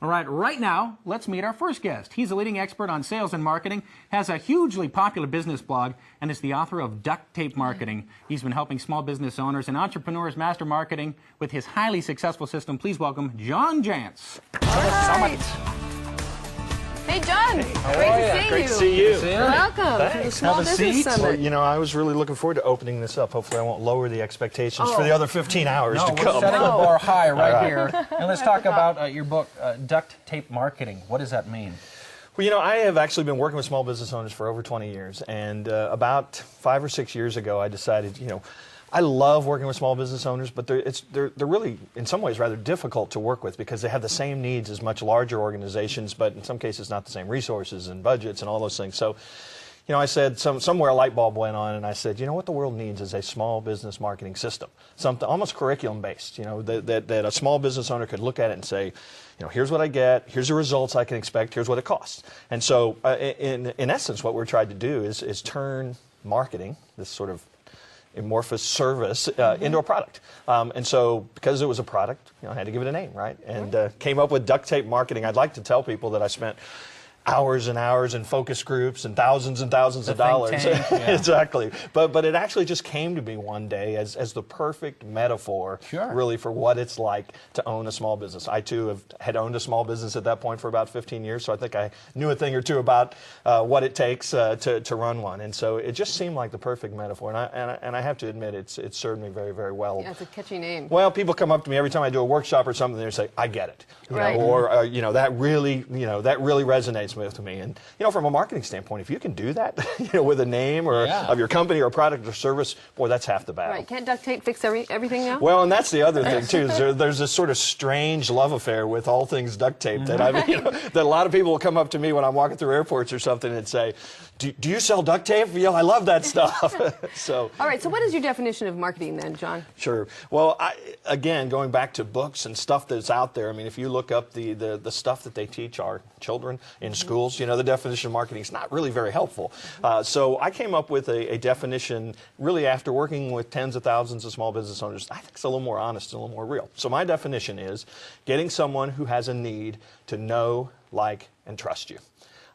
All right, right now, let's meet our first guest. He's a leading expert on sales and marketing, has a hugely popular business blog, and is the author of Duct Tape Marketing. He's been helping small business owners and entrepreneurs master marketing with his highly successful system. Please welcome John Jantsch. All right. Hey, John. Hey, Great to see you. Welcome to the Small Business Summit. Well, you know, I was really looking forward to opening this up. Hopefully I won't lower the expectations for the other 15 hours to come. We're setting the bar high right here. And let's talk about your book, Duct Tape Marketing. What does that mean? Well, you know, I have actually been working with small business owners for over 20 years. And about 5 or 6 years ago, I decided, you know, I love working with small business owners, but they're really, in some ways, rather difficult to work with because they have the same needs as much larger organizations, but in some cases not the same resources and budgets and all those things. So, you know, I said, somewhere a light bulb went on, and I said, you know what the world needs is a small business marketing system, something almost curriculum-based, you know, that a small business owner could look at it and say, you know, here's what I get, here's the results I can expect, here's what it costs. And so, in essence, what we're trying to do is turn marketing, this sort of amorphous service into a product. And so because it was a product, you know, I had to give it a name, right? And came up with Duct Tape Marketing. I'd like to tell people that I spent hours and hours in focus groups and thousands of dollars. Exactly. But it actually just came to me one day as the perfect metaphor, really, for what it's like to own a small business. I, too, had owned a small business at that point for about 15 years, so I think I knew a thing or two about what it takes to run one. And so it just seemed like the perfect metaphor. And I have to admit, it's served me very, very well. Yeah, it's a catchy name. Well, people come up to me every time I do a workshop or something, they say, I get it. You know, or, you know, that really resonates with me. And, you know, from a marketing standpoint, if you can do that, you know, with a name or of your company or product or service, boy, that's half the battle. Right. Can't duct tape fix everything now? Well, and that's the other thing, too. Is there's this sort of strange love affair with all things duct tape that you know, that a lot of people will come up to me when I'm walking through airports or something and say, do you sell duct tape? You know, I love that stuff. So. All right. So what is your definition of marketing then, John? Sure. Well, again, going back to books and stuff that's out there, I mean, if you look up the stuff that they teach our children in schools, you know, the definition of marketing is not really very helpful. So I came up with a definition really after working with tens of thousands of small business owners. I think it's a little more honest and a little more real. So my definition is getting someone who has a need to know, like, and trust you.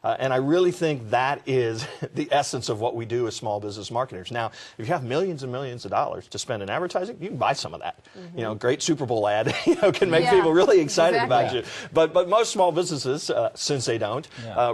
And I really think that is the essence of what we do as small business marketers. Now, if you have millions and millions of dollars to spend in advertising, you can buy some of that. You know, great Super Bowl ad, you know, can make people really excited about you. But most small businesses, since they don't,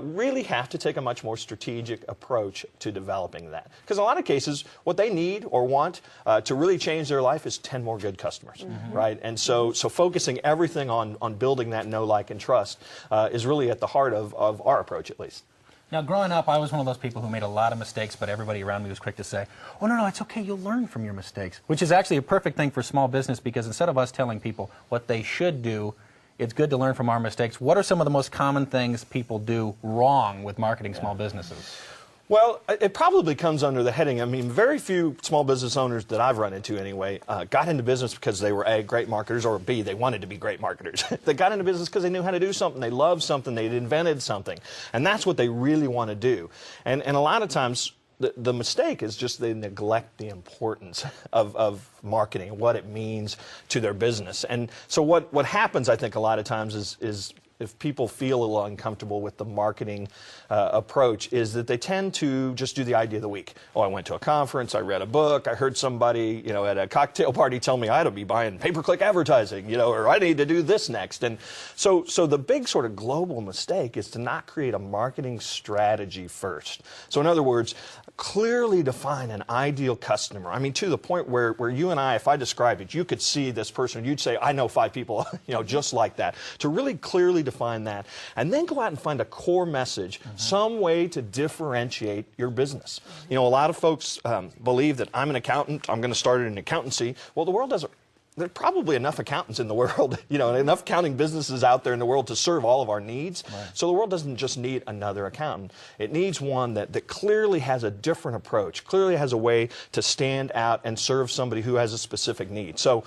really have to take a much more strategic approach to developing that. Because in a lot of cases, what they need or want to really change their life is 10 more good customers, right? And so focusing everything on building that know, like, and trust is really at the heart of our approach, at least. Now, growing up, I was one of those people who made a lot of mistakes, but everybody around me was quick to say, oh, no, it's okay, you'll learn from your mistakes, which is actually a perfect thing for small business because instead of us telling people what they should do, it's good to learn from our mistakes. What are some of the most common things people do wrong with marketing small businesses? Well, it probably comes under the heading, I mean, very few small business owners that I've run into anyway got into business because they were A, great marketers, or B, they wanted to be great marketers. They got into business because they knew how to do something, they loved something, they'd invented something, and that's what they really want to do. And a lot of times, the mistake is just they neglect the importance of marketing, what it means to their business. And so what happens, I think, a lot of times is if people feel a little uncomfortable with the marketing approach, is that they tend to just do the idea of the week. Oh, I went to a conference, I read a book, I heard somebody, you know, at a cocktail party tell me I ought to be buying pay-per-click advertising, you know, or I need to do this next. And so the big sort of global mistake is to not create a marketing strategy first. So in other words, clearly define an ideal customer. I mean, to the point where you and I, if I described it, you could see this person, you'd say, I know 5 people, you know, just like that. To really clearly define that, and then go out and find a core message, some way to differentiate your business. You know, a lot of folks believe that I'm an accountant, I'm going to start an accountancy. Well, the world doesn't. There are probably enough accountants in the world, you know, and enough accounting businesses out there in the world to serve all of our needs. So the world doesn't just need another accountant. It needs one that clearly has a different approach, clearly has a way to stand out and serve somebody who has a specific need. So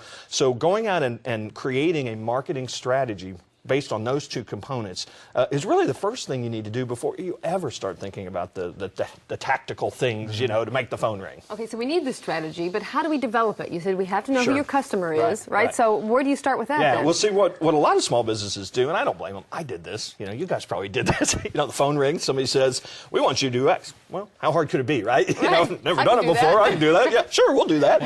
going out and creating a marketing strategy based on those two components is really the first thing you need to do before you ever start thinking about the tactical things, you know, to make the phone ring. Okay, so we need the strategy, but how do we develop it? You said we have to know Sure. who your customer is, right? Right. So where do you start with that Yeah, then? well, see, what a lot of small businesses do, and I don't blame them. I did this. You know, you guys probably did this. You know, the phone rings, somebody says, we want you to do X. Well, how hard could it be, right? You know, never done it before. I can do that. Yeah, sure, we'll do that.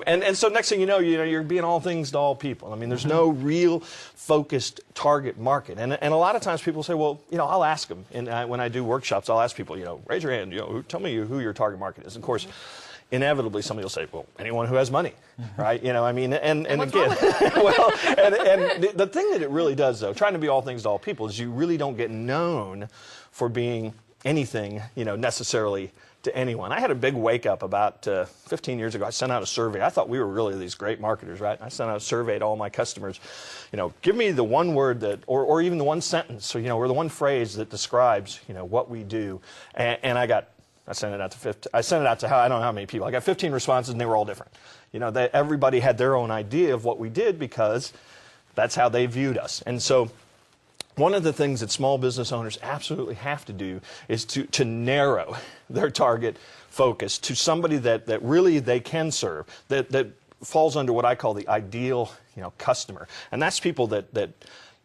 And so next thing you know, you're being all things to all people. I mean, there's no real focused target market. And a lot of times people say, well, you know, I'll ask them. And when I do workshops, I'll ask people, you know, raise your hand, you know, tell me who your target market is. Of course, inevitably somebody will say, well, anyone who has money, right? You know, I mean, and what's again, wrong with that? well, and the thing that it really does, though, trying to be all things to all people, is you really don't get known for being anything, you know, necessarily to anyone. I had a big wake up about 15 years ago. I sent out a survey. I thought we were really these great marketers, right? I sent out a survey to all my customers. You know, give me the one word that, or even the one sentence, or, you know, or the one phrase that describes, you know, what we do. And I sent it out to 50. I sent it out to I don't know how many people. I got 15 responses, and they were all different. You know, everybody had their own idea of what we did because that's how they viewed us. And so, one of the things that small business owners absolutely have to do is to narrow their target focus to somebody that really they can serve, that falls under what I call the ideal, you know, customer. And that's people that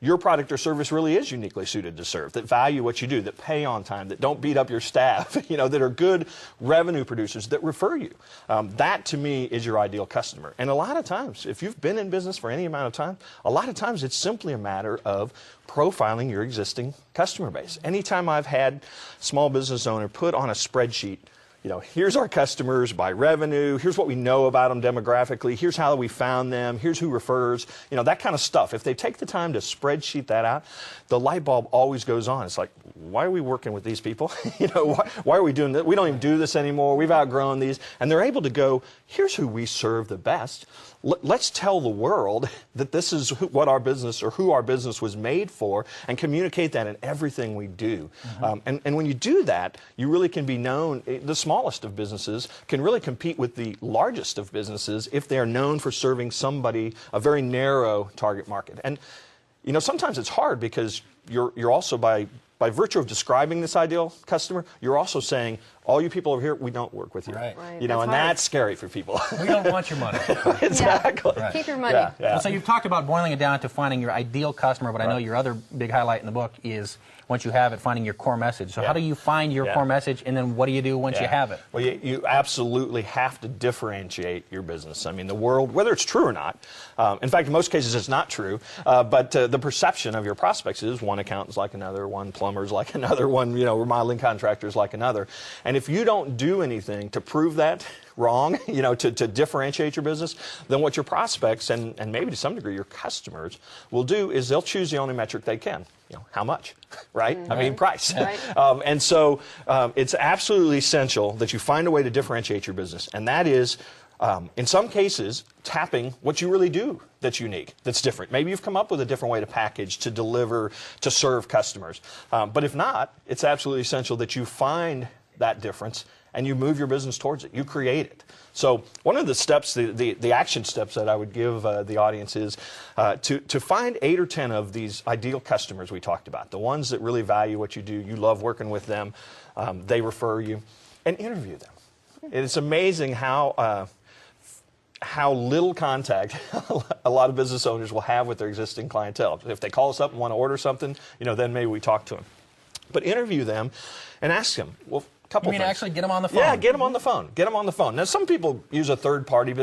your product or service really is uniquely suited to serve, that value what you do, that pay on time, that don't beat up your staff, you know, that are good revenue producers, that refer you. That, to me, is your ideal customer. And a lot of times, if you've been in business for any amount of time, a lot of times it's simply a matter of profiling your existing customer base. Anytime I've had a small business owner put on a spreadsheet, you know, here's our customers by revenue, here's what we know about them demographically, here's how we found them, here's who refers, you know, that kind of stuff. If they take the time to spreadsheet that out, the light bulb always goes on. It's like, why are we working with these people? You know, why are we doing this? We don't even do this anymore. We've outgrown these. And they're able to go, here's who we serve the best. Let's tell the world that this is what our business or who our business was made for, and communicate that in everything we do. And when you do that, you really can be known. The smallest of businesses can really compete with the largest of businesses if they're known for serving somebody, a very narrow target market. And you know, sometimes it's hard because you're also by virtue of describing this ideal customer, you're also saying, all you people over here, we don't work with you. Right. You know, That's and hard. that's scary for people. We don't want your money. Exactly. Yeah. Keep your money. Yeah. Well, so you've talked about boiling it down to finding your ideal customer, but I know your other big highlight in the book is, once you have it, finding your core message. So how do you find your core message, and then what do you do once you have it? Well, you absolutely have to differentiate your business. I mean, the world, whether it's true or not, in fact, in most cases it's not true, but the perception of your prospects is one accountant's like another, one plumber's like another, one, you know, remodeling contractor's like another. And if you don't do anything to prove that wrong, you know, to differentiate your business, then what your prospects and maybe to some degree your customers will do is they'll choose the only metric they can. You know, how much, right? I mean, price. Right. And so it's absolutely essential that you find a way to differentiate your business. And that is, in some cases, tapping what you really do that's unique, that's different. Maybe you've come up with a different way to package, to deliver, to serve customers. But if not, it's absolutely essential that you find that difference and you move your business towards it. You create it. So one of the steps, the action steps that I would give the audience is to find 8 or 10 of these ideal customers we talked about, the ones that really value what you do, you love working with them, they refer you, and interview them. It's amazing how little contact a lot of business owners will have with their existing clientele. If they call us up and want to order something, you know, then maybe we talk to them. But interview them and ask them, well, couple You mean things. actually get them on the phone? Yeah, get them on the phone. Get them on the phone. Now, some people use a third-party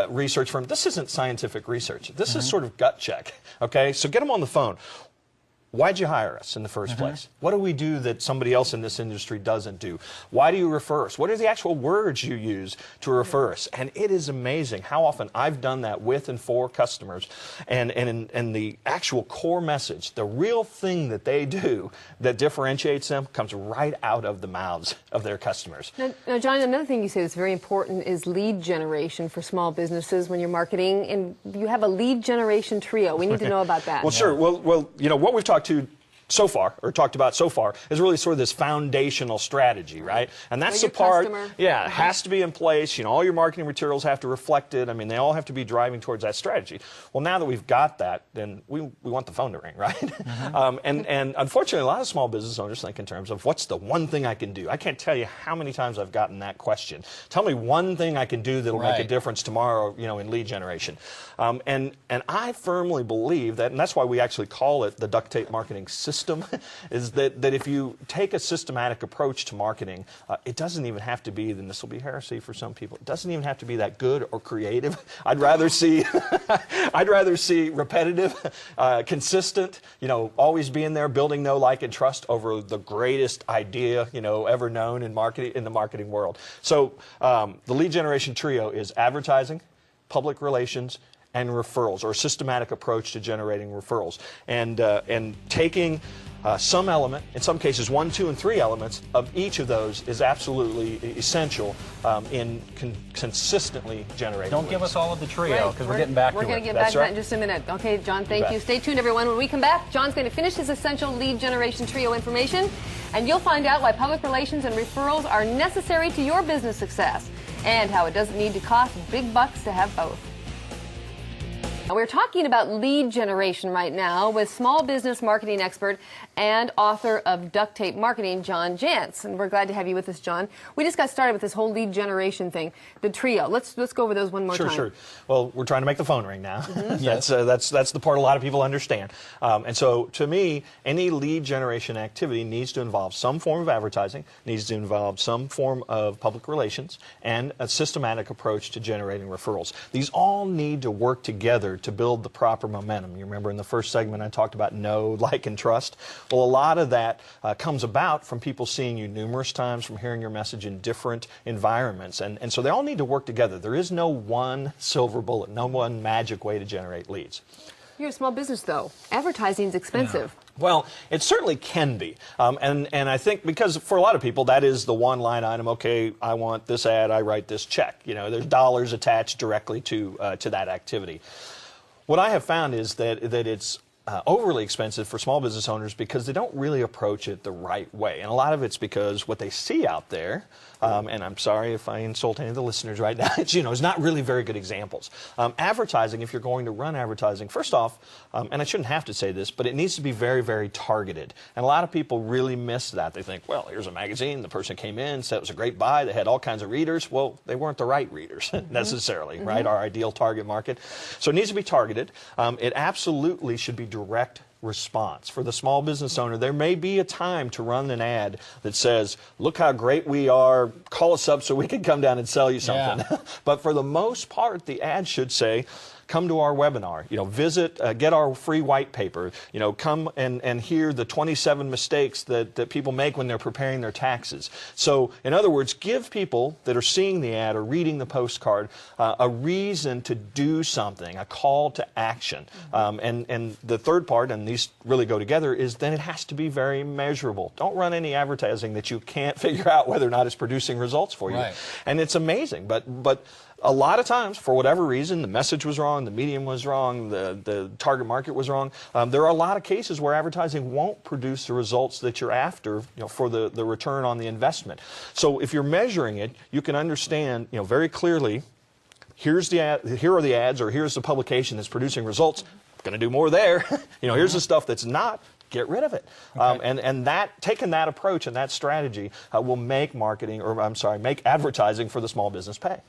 research firm. This isn't scientific research. This is sort of gut check, okay? So get them on the phone. Why'd you hire us in the first place? What do we do that somebody else in this industry doesn't do? Why do you refer us? What are the actual words you use to refer us? And it is amazing how often I've done that with and for customers, and the actual core message, the real thing that they do that differentiates them, comes right out of the mouths of their customers. Now, John, another thing you say that's very important is lead generation for small businesses when you're marketing, and you have a lead generation trio. We need to know about that. Well, sure. Well, you know, what we've talked to so far, or talked about so far, is really sort of this foundational strategy, right? And that's So the part, customer. yeah, it has to be in place. You know, all your marketing materials have to reflect it. I mean, they all have to be driving towards that strategy. Well, now that we've got that, then we want the phone to ring, right? And unfortunately, a lot of small business owners think in terms of what's the one thing I can do. I can't tell you how many times I've gotten that question. Tell me one thing I can do that'll make a difference tomorrow, you know, in lead generation. And I firmly believe that, and that's why we actually call it the duct tape marketing system, is that if you take a systematic approach to marketing, it doesn't even have to be, then this will be heresy for some people, it doesn't even have to be that good or creative. I'd rather see repetitive, consistent, you know, always being there, building know, like, and trust over the greatest idea, you know, ever known in marketing, in the marketing world. So the lead generation trio is advertising, public relations, and referrals, or a systematic approach to generating referrals, and taking some element, in some cases 1, 2, and 3 elements of each of those is absolutely essential in consistently generating Don't leads. give us all of the trio, because we're getting back to it. We're going to get back to that in just a minute. Okay, John, thank you. Stay tuned, everyone. When we come back, John's going to finish his essential lead generation trio information, and you'll find out why public relations and referrals are necessary to your business success, and how it doesn't need to cost big bucks to have both. We're talking about lead generation right now with small business marketing expert and author of Duct Tape Marketing, John Jantsch. And we're glad to have you with us, John. We just got started with this whole lead generation thing, the trio. Let's go over those one more time. Sure. Well, we're trying to make the phone ring now. That's the part a lot of people understand. And so, to me, any lead generation activity needs to involve some form of advertising, needs to involve some form of public relations, and a systematic approach to generating referrals. These all need to work together to build the proper momentum. You remember in the first segment I talked about know, like, and trust? Well, a lot of that comes about from people seeing you numerous times, from hearing your message in different environments. And so they all need to work together. There is no one silver bullet, no one magic way to generate leads. You're a small business, though. Advertising's expensive. Yeah. Well, it certainly can be. And I think because for a lot of people, that is the one line item. Okay, I want this ad, I write this check. You know, there's dollars attached directly to that activity. What I have found is that it's overly expensive for small business owners because they don't really approach it the right way. And a lot of it's because what they see out there, and I'm sorry if I insult any of the listeners right now, it's not really very good examples. Advertising, if you're going to run advertising, first off, and I shouldn't have to say this, but it needs to be very, very targeted. And a lot of people really miss that. They think, well, here's a magazine, the person came in, said it was a great buy, they had all kinds of readers. Well, they weren't the right readers necessarily, right? Our ideal target market. So it needs to be targeted. It absolutely should be direct response. For the small business owner, there may be a time to run an ad that says, look how great we are, call us up so we can come down and sell you something. Yeah. But for the most part, the ad should say, come to our webinar, visit, get our free white paper, come and hear the 27 mistakes that people make when they're preparing their taxes. So, in other words, give people that are seeing the ad or reading the postcard a reason to do something, a call to action. And the third part, and these really go together, is then it has to be very measurable. Don't run any advertising that you can't figure out whether or not it's producing results for you. Right. And it's amazing, but a lot of times, for whatever reason, the message was wrong, the medium was wrong, the target market was wrong. There are a lot of cases where advertising won't produce the results that you're after, for the return on the investment. So if you're measuring it, you can understand, very clearly, here are the ads, or here's the publication that's producing results. I'm going to do more there. Here's the stuff that's not. Get rid of it. Okay. And taking that approach and that strategy will make make advertising for the small business pay.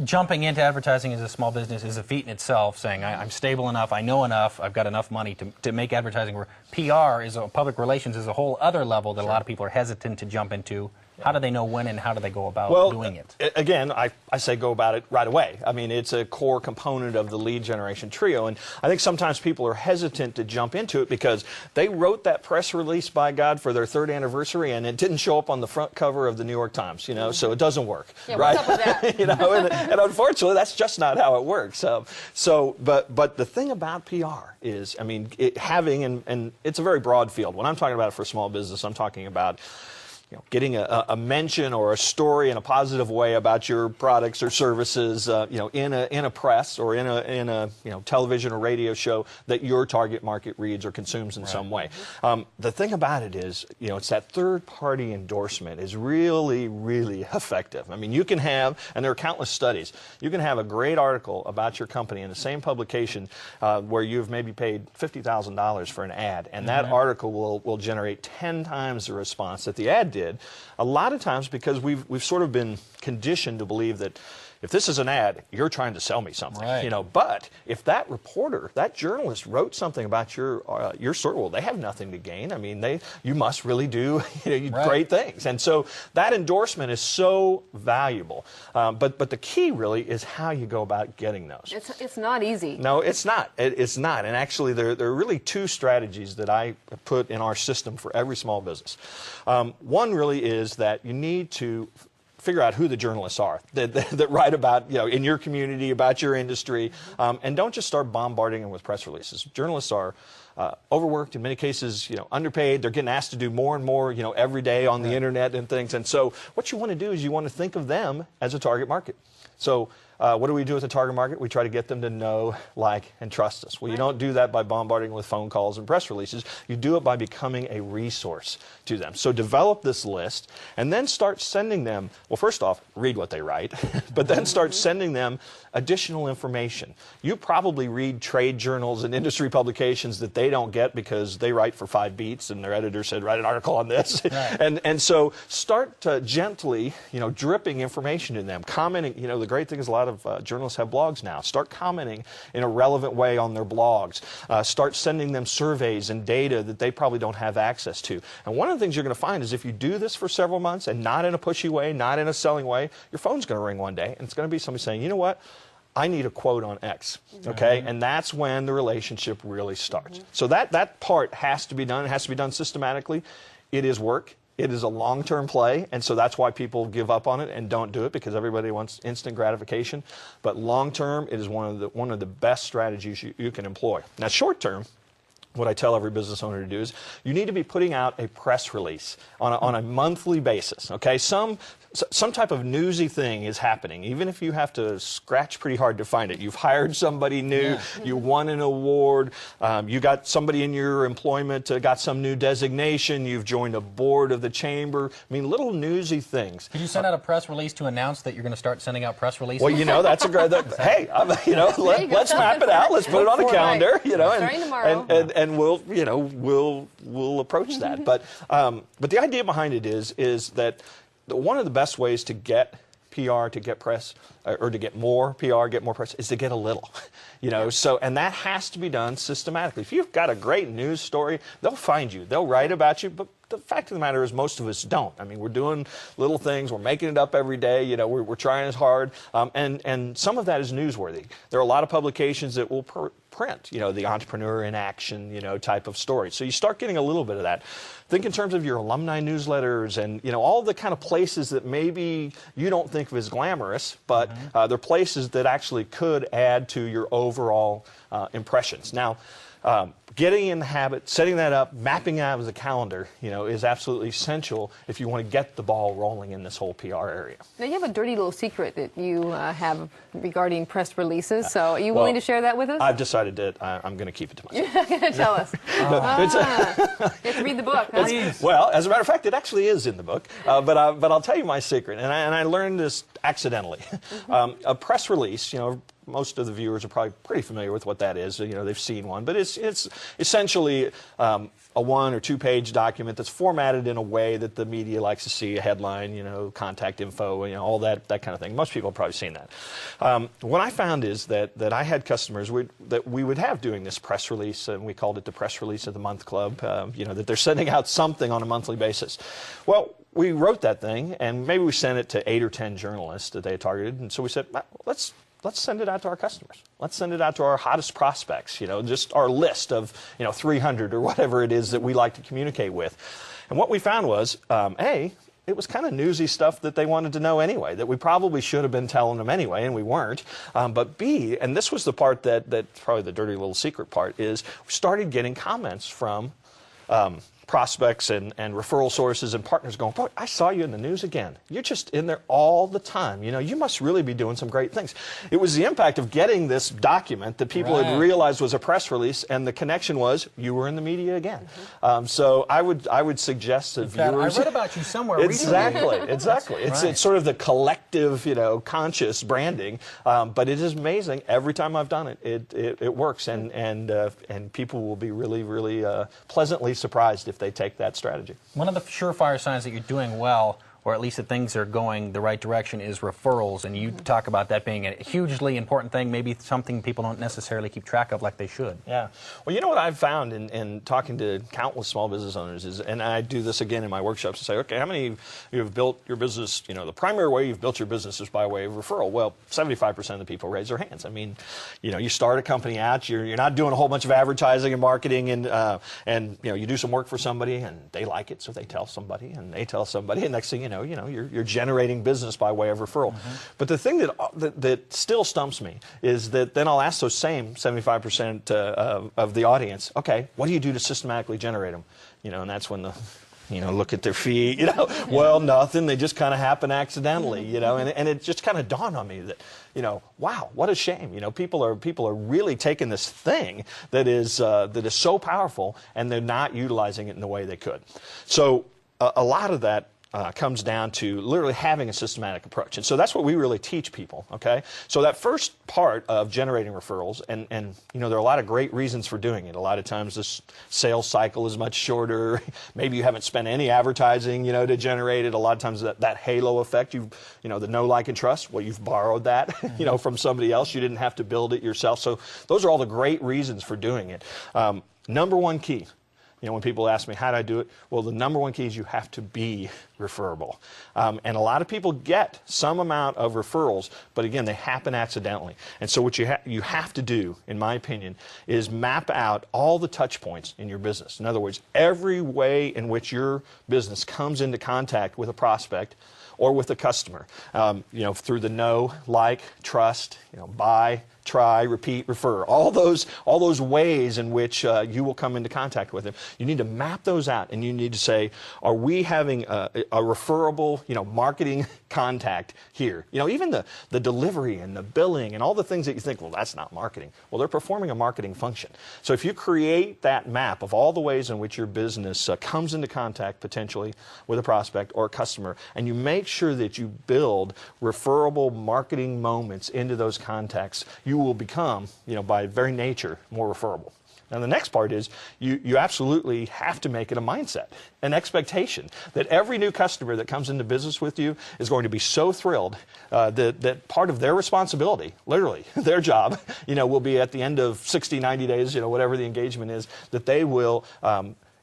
Jumping into advertising as a small business is a feat in itself, saying I'm stable enough, I know enough, I've got enough money to make advertising work. PR, public relations, is a whole other level that a lot of people are hesitant to jump into. How do they know when, and how do they go about doing it? Again, I say go about it right away. I mean, it's a core component of the lead generation trio, and I think sometimes people are hesitant to jump into it because they wrote that press release, by God, for their 3rd anniversary, and it didn't show up on the front cover of the New York Times, so it doesn't work. Yeah, right? What's up with that? and unfortunately, that's just not how it works. But the thing about PR is, and it's a very broad field. When I'm talking about it for small business, I'm talking about getting a mention or a story in a positive way about your products or services, in a press or in a television or radio show that your target market reads or consumes in some way. The thing about it is, it's that third-party endorsement is really, really effective. I mean, you can have, and there are countless studies, you can have a great article about your company in the same publication where you've maybe paid $50,000 for an ad, and that article will generate 10 times the response that the ad did. A lot of times because we've sort of been conditioned to believe that if this is an ad, you're trying to sell me something. But if that reporter, that journalist wrote something about your story, well, they have nothing to gain. I mean, you must really do great things. And so that endorsement is so valuable. But the key really is how you go about getting those. It's not easy. No, it's not. It's not. And actually, there are really two strategies that I put in our system for every small business. One really is that you need to figure out who the journalists are that write about, in your community, about your industry, and don't just start bombarding them with press releases. Journalists are overworked, in many cases, underpaid. They're getting asked to do more and more, every day on the internet and things. And so what you want to do is you want to think of them as a target market. So what do we do with the target market? We try to get them to know, like, and trust us. Well, you don't do that by bombarding with phone calls and press releases. You do it by becoming a resource to them. So develop this list and then start sending them, well, first off, read what they write, but then start sending them additional information. You probably read trade journals and industry publications that they don't get because they write for 5 beats and their editor said, write an article on this. And so start gently, dripping information in them, commenting. The great thing is a lot of journalists have blogs now. Start commenting in a relevant way on their blogs. Start sending them surveys and data that they probably don't have access to. And one of the things you're going to find is if you do this for several months and not in a pushy way, not in a selling way, your phone's going to ring one day and it's going to be somebody saying, you know what? I need a quote on X, okay? And that's when the relationship really starts. So that part has to be done. It has to be done systematically. It is work. It is a long-term play, and so that's why people give up on it and don't do it, because everybody wants instant gratification. But long-term, it is one of the best strategies you can employ. Now, short-term, what I tell every business owner to do is you need to be putting out a press release on a monthly basis, okay? Some type of newsy thing is happening, even if you have to scratch pretty hard to find it. You've hired somebody new, you won an award, you got somebody in your employment, got some new designation, you've joined a board of the chamber. I mean, little newsy things. Could you send out a press release to announce that you're going to start sending out press releases? Well, that's a great, hey, let's map it out, let's put it on a calendar, and we'll approach that. But the idea behind it is that one of the best ways to get PR, to get press, or to get more PR, get more press, is to get a little, So, and that has to be done systematically. If you've got a great news story, they'll find you, they'll write about you, but the fact of the matter is most of us don't. I mean, we're doing little things, we're making it up every day, we're trying as hard, and some of that is newsworthy. There are a lot of publications that will print, the entrepreneur in action, type of story. So you start getting a little bit of that. Think in terms of your alumni newsletters and, all the kind of places that maybe you don't think of as glamorous, but they're places that actually could add to your overall impressions. Now, getting in the habit, setting that up, mapping out as a calendar, is absolutely essential if you want to get the ball rolling in this whole PR area. Now, you have a dirty little secret that you have regarding press releases, so are you willing to share that with us? I've decided that I'm going to keep it to myself. You're not going to tell us. You have to read the book, huh? Well, as a matter of fact, it actually is in the book, but I'll tell you my secret, and I learned this accidentally. A press release, most of the viewers are probably pretty familiar with what that is. They've seen one, but it's essentially a 1 or 2 page document that's formatted in a way that the media likes to see, a headline, contact info, all that kind of thing. Most people have probably seen that. What I found is that I had customers that we would have doing this press release, and we called it the Press Release of the Month Club, that they're sending out something on a monthly basis. Well, we wrote that thing, and maybe we sent it to 8 or 10 journalists that they had targeted, and so we said, let's send it out to our customers. Let's send it out to our hottest prospects, just our list of, 300 or whatever it is that we like to communicate with. And what we found was, A, it was kind of newsy stuff that they wanted to know anyway, that we probably should have been telling them anyway, and we weren't. But B, and this was the part that's probably the dirty little secret part, is we started getting comments from prospects and referral sources and partners going, boy, I saw you in the news again. You're just in there all the time. You know, you must really be doing some great things. It was the impact of getting this document that people had realized was a press release, and the connection was you were in the media again. So I would suggest to viewers. I read about you somewhere recently. Exactly. It's sort of the collective, you know, conscious branding. But it is amazing. Every time I've done it, it works, and people will be really, really pleasantly surprised if they take that strategy. One of the surefire signs that you're doing well, or at least that things are going the right direction, is referrals. And you talk about that being a hugely important thing, maybe something people don't necessarily keep track of like they should. Yeah. Well, you know what I've found in talking to countless small business owners is, and I do this again in my workshops, to say, okay, how many of you have built your business, you know, the primary way you've built your business is by way of referral? Well, 75% of the people raise their hands. I mean, you know, you start a company out, you're not doing a whole bunch of advertising and marketing, and you know, you do some work for somebody and they like it, so they tell somebody and they tell somebody, and next thing you know, you're generating business by way of referral. But the thing that still stumps me is that then I'll ask those same 75% of the audience, okay, what do you do to systematically generate them? You know, and that's when look at their feet, well, nothing. They just kind of happen accidentally, and it just kind of dawned on me that, wow, what a shame. People are really taking this thing that is so powerful, and they're not utilizing it in the way they could. So a lot of that comes down to literally having a systematic approach. And so that's what we really teach people, okay? So that first part of generating referrals, and there are a lot of great reasons for doing it. A lot of times this sales cycle is much shorter. Maybe you haven't spent any advertising, to generate it. A lot of times that halo effect, the know, like, and trust, well, you've borrowed that, from somebody else. You didn't have to build it yourself. So those are all the great reasons for doing it. Number one key, when people ask me, how do I do it? Well, the number one key is you have to be referable. And a lot of people get some amount of referrals, but again, they happen accidentally. And so what you have to do, in my opinion, is map out all the touch points in your business. In other words, every way in which your business comes into contact with a prospect or with a customer, through the know, like, trust, buy, try, repeat, refer, all those ways in which you will come into contact with them. You need to map those out, and you need to say, are we having a referable, marketing contact here? Even the delivery and the billing and all the things that you think, well, that's not marketing. Well, they're performing a marketing function. So if you create that map of all the ways in which your business comes into contact potentially with a prospect or a customer, and you make sure that you build referable marketing moments into those contacts, you will become, by very nature, more referable. Now, the next part is you absolutely have to make it a mindset, an expectation that every new customer that comes into business with you is going to be so thrilled that part of their responsibility, literally their job, will be at the end of 60, 90 days, whatever the engagement is, that they will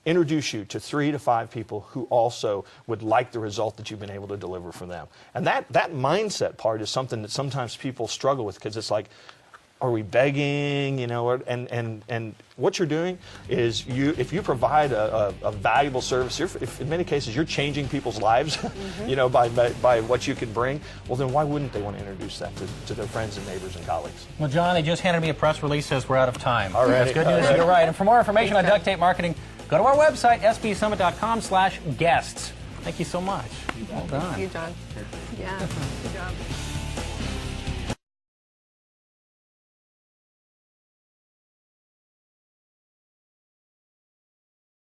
introduce you to 3 to 5 people who also would like the result that you've been able to deliver for them. And that mindset part is something that sometimes people struggle with, because it's like, are we begging, and what you're doing is if you provide a valuable service, if in many cases you're changing people's lives, by what you can bring, well, then why wouldn't they want to introduce that to their friends and neighbors and colleagues? Well, John, they just handed me a press release, says we're out of time. All right. That's good news. You're right. And for more information on duct tape marketing, go to our website, sbsummit.com/guests. Thank you so much. Well done. Thank you, John. Yeah, good job.